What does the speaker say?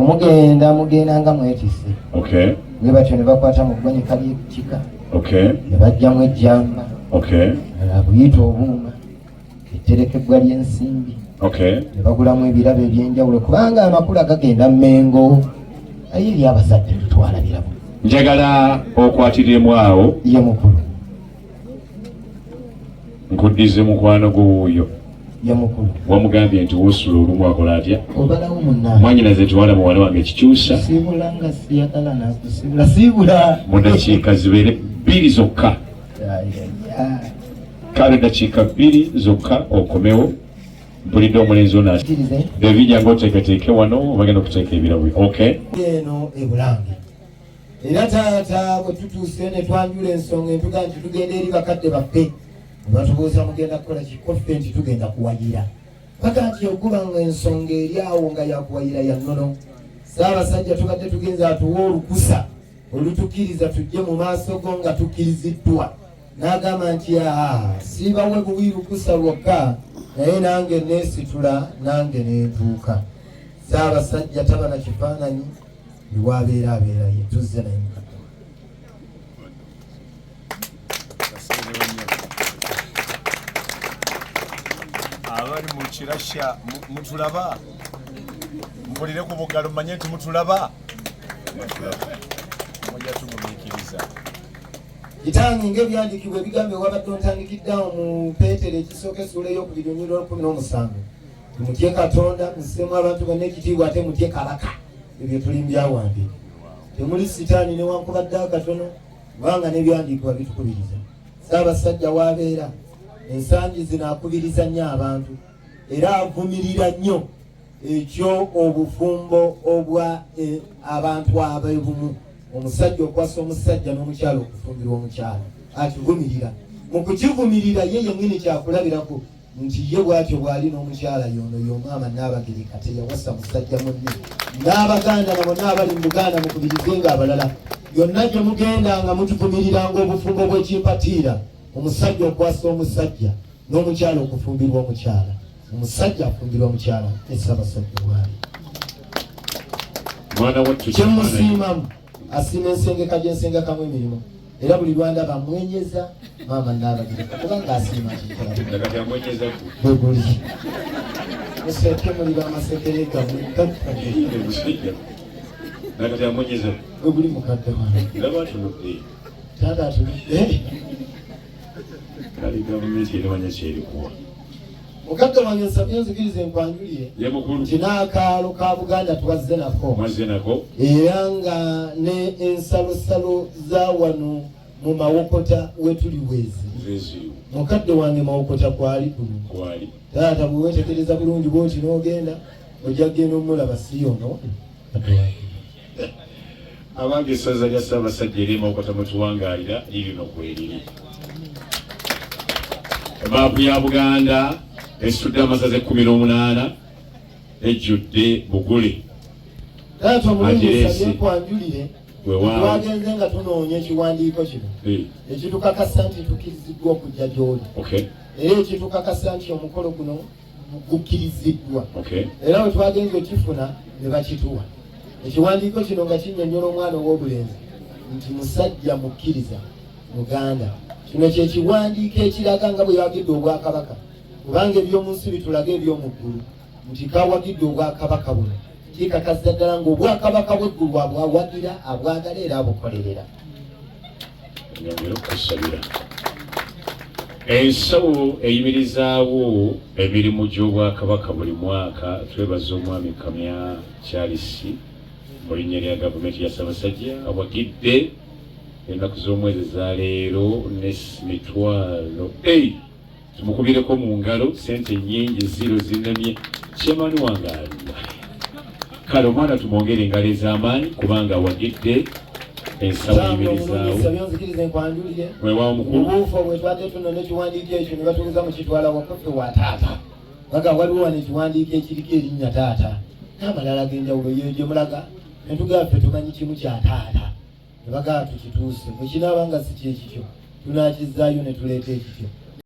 mugenda nga mwetise. Okay. Bwe batyo ne bakwata mu ggwanika ly'ekika. Okay. Ne bajjamu ejjamba. Okay. Buyita obuuma. Etterekebbwa ly'ensimbi. Okay. Ne bagulamu ebirabo eby'enjawulo kubanga amakulu agagenda Mmengo. Aye eri abazadde tutwala birabo. Njagala okwatiremu awo. Ye mukulu. Nkuddize mukwano gw'oyo. Ye mukulu. Wamugambye nti wosula olumu akola atya? Obalawo munnange. Mwanyinaze tuwala muwala wange kikyusa. Siibula nga siyagala nakusibula. Siibula. Mu dakiika zibeere 2 zokka. Kale dakiika 2 zokka okomewo. Mpulidde omulenzi ono ati. Ebijja ng'oteeketeeke wano bagenda okuteeka ebirabo. Okay. Eno ebulange. Era taata bwe tutuuse ne twanjula ensonga entuga nti tugenda eri bakadde baffe. Batubuuza mugenda kukola kikofe nti tugenda kuwayira. Paka nti okuba nga ensonga eri awo nga yakuwayira ya nnono. Ssaabasajja tubadde tugenza atuwa olukusa olutukkiriza tujje mu maaso go nga tukkiriziddwa. N'agamba nti siibawe buwi lukusa lwokka naye nange neesitula nange nentuuka. Ssaabasajja taba na kifaananyi biwabeera abeera ye tuzze naye mukadde. Abali mu kirasha mutulaba mpulire ku bugalo manye nti mutulaba mujja tumumiikiriza. Kitange ng'ebyandikibwa ebigambo wabadde ontandikiddeawo mu Peetero ekisooka essula ey'okubiri onyirwa 17. Mutye Katonda musseemu abantu bonna ekitiibwa ate mutye Kabaka. Ebyo tulimbyawandiika. Temuli sitaani newankubadde akatono kubanga n'ebyandikibwa bitukubiriza. Ssaabasajja w'abeera ensangi zino akubiriza nnyo abantu era avumirira nnyo ekyo obufumbo obwa abantu abeebumu. Omusajja okwasa omusajja n'omukyala okufumbirwa omukyala akivumirira. Mu kukivumirira ye yennyini kyakulabirako nti ye bw'atyo bw'ali n'omukyala yono y'omwama Nnaabagereka teyawasa musajja munne. N'Abaganda nabo n'abali mu Buganda mukubirizenga abalala. Yonna gye mugenda nga mutuvumiriranga obufumbo bw'ekimpatiira. Omusajja okwasa omusajja n'omukyala okufumbirwa omukyala. Omusajja afumbirwa omukyala Ssaabasajja bw'ali. Mwana wattu kyemusiimamu asiima ensengeka gy'ensengekamu emirimu. Era buli lwandaba amwenyeza maama Nnaabagereka kubanga asiima bwe guli. Museke muli b'amasekere gammwe bwe guli mukadde wange. Taata atunudde. Kale gavumenti erimanya kyerikuwa. Mukadde wange nsabye nzikirize nkwanjulire nti n'akaalo ka Buganda tuwazze nako. Era nga ne ensalosalo za wano mu Mawokota we tuli wezi. Mukadde wange Mawokota kwali kuno. Taata bwe weetegereza bulungi bw'oti n'ogenda ojja kgenda omulaba si yono. Abange essaza lya Ssaabasajja eri Mawokota mwe tuwangaalira lirino kweriri. Emaapu ya Buganda esitudde amasaza 18 ejjudde Bugule. Taata omulungi nsabye nkwanjulire twagenze nga tunoonya ekiwandiiko kino ekitukakasa nti tukkiriziddwa okujja gy'oli. Era ekitukakasa nti omukolo guno gukkiriziddwa. Era bwe twagenze okifuna ne bakituwa. Ekiwandiiko kino nga kinnyonnyola omwana ow'obulenzi nti musajja mukkiriza Muganda. Kino kye kiwandiiko ekiraga nga bwe yawagidde Obwakabaka kubanga eby'omu nsi bitulaga eby'omu ggulu nti kawagidde Obwakabaka buno kikakasa ddala ng'Obwakabaka bw'eggulu abwawagira abwagala era abukolerera. Ensawo eyimirizaawo emirimu gy'Obwakabaka buli mwaka twebaza omwami Kamya Charles mu linnya lya gavumenti ya Ssaabasajja awagidde ennaku z'omwezi za leero n'emitwalo tumukubireko mu ngalo sente nnyingi ziro zinamye kyemaani wange aliwa. Kale omwana tumwongere engalo ez'amaanyi kubanga awagidde ensawo eyimirizaawo. Weewaawo mukulu obuufu bwe twadde tunona ekiwandiiko ekyo ne batuuza mu kitwala wakaffe wa taata. Baga waliwo wano ekiwandiiko ekiriko erinnya taata n'amalala ag'enjawulo yeyo gye mulaga ne tugaffe tumanyi kimu kya taata. Ne bagaa tukituuse bwe kinaaba nga si kyekityo tunaakizaayo ne tuleeta ekityo.